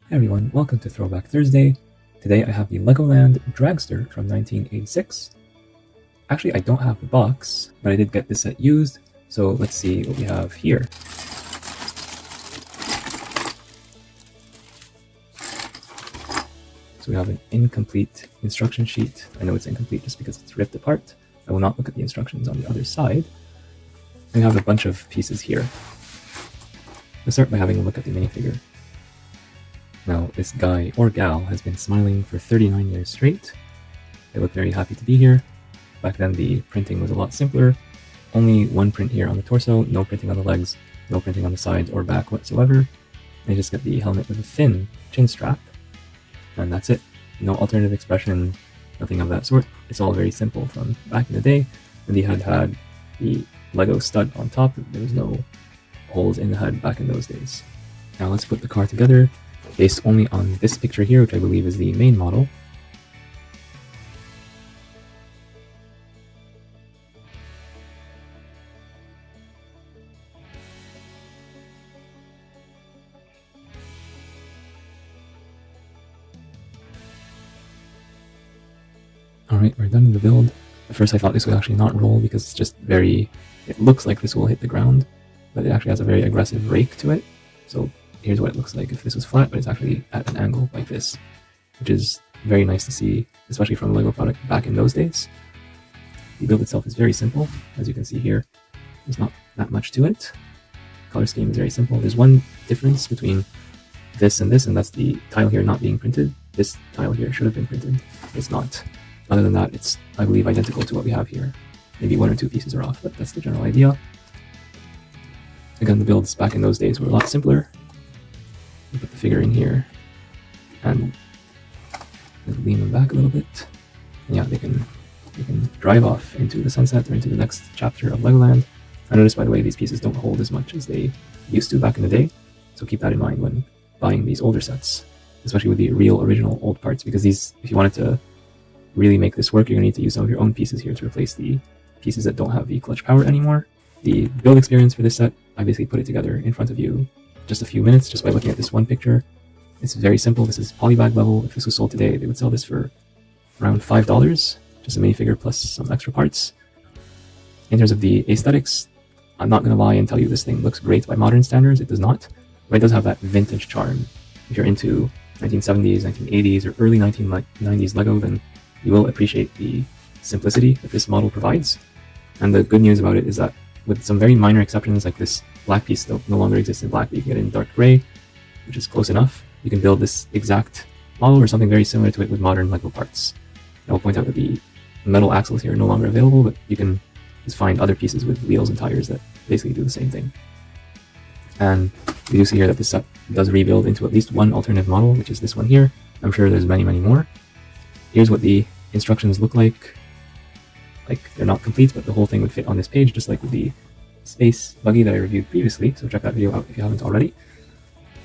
Hey everyone, welcome to Throwback Thursday. Today I have the LEGOLAND Dragster from 1986. Actually, I don't have the box, but I did get this set used, so let's see what we have here. So we have an incomplete instruction sheet. I know it's incomplete just because it's ripped apart. I will not look at the instructions on the other side. We have a bunch of pieces here. Let's start by having a look at the minifigure. Now, this guy or gal has been smiling for 39 years straight. They look very happy to be here. Back then, the printing was a lot simpler. Only one print here on the torso, no printing on the legs, no printing on the sides or back whatsoever. They just get the helmet with a thin chin strap, and that's it. No alternative expression, nothing of that sort. It's all very simple from back in the day when they had the Lego stud on top. There was no holes in the head back in those days. Now let's put the car together, based only on this picture here, which I believe is the main model. Alright, we're done with the build. At first I thought this would actually not roll because it's just it looks like this will hit the ground, but it actually has a very aggressive rake to it. So here's what it looks like if this was flat, but it's actually at an angle like this, which is very nice to see, especially from a Lego product back in those days. The build itself is very simple. As you can see here, there's not that much to it. Color scheme is very simple. There's one difference between this, and that's the tile here not being printed. This tile here should have been printed. It's not. Other than that, it's, I believe, identical to what we have here. Maybe one or two pieces are off, but that's the general idea. Again, the builds back in those days were a lot simpler. You put the figure in here and lean them back a little bit. And yeah, they can drive off into the sunset or into the next chapter of Legoland. I noticed, by the way, these pieces don't hold as much as they used to back in the day, so keep that in mind when buying these older sets, especially with the real original old parts, because these, if you wanted to really make this work, you're going to need to use some of your own pieces here to replace the pieces that don't have the clutch power anymore. The build experience for this set, I basically put it together in front of you just a few minutes just by looking at this one picture. It's very simple. This is polybag level. If this was sold today, they would sell this for around $5, just a minifigure plus some extra parts. In terms of the aesthetics, I'm not going to lie and tell you this thing looks great by modern standards. It does not, but it does have that vintage charm. If you're into 1970s, 1980s, or early 1990s Lego, then you will appreciate the simplicity that this model provides. And the good news about it is that with some very minor exceptions, like this black piece no longer exists in black, but you can get it in dark gray, which is close enough. You can build this exact model or something very similar to it with modern Lego parts. I will point out that the metal axles here are no longer available, but you can just find other pieces with wheels and tires that basically do the same thing. And we do see here that this set does rebuild into at least one alternative model, which is this one here. I'm sure there's many, many more. Here's what the instructions look like. They're not complete, but the whole thing would fit on this page, just like with the space buggy that I reviewed previously, so check that video out if you haven't already.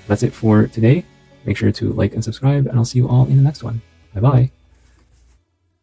That's it for today. Make sure to like and subscribe, and I'll see you all in the next one. Bye bye.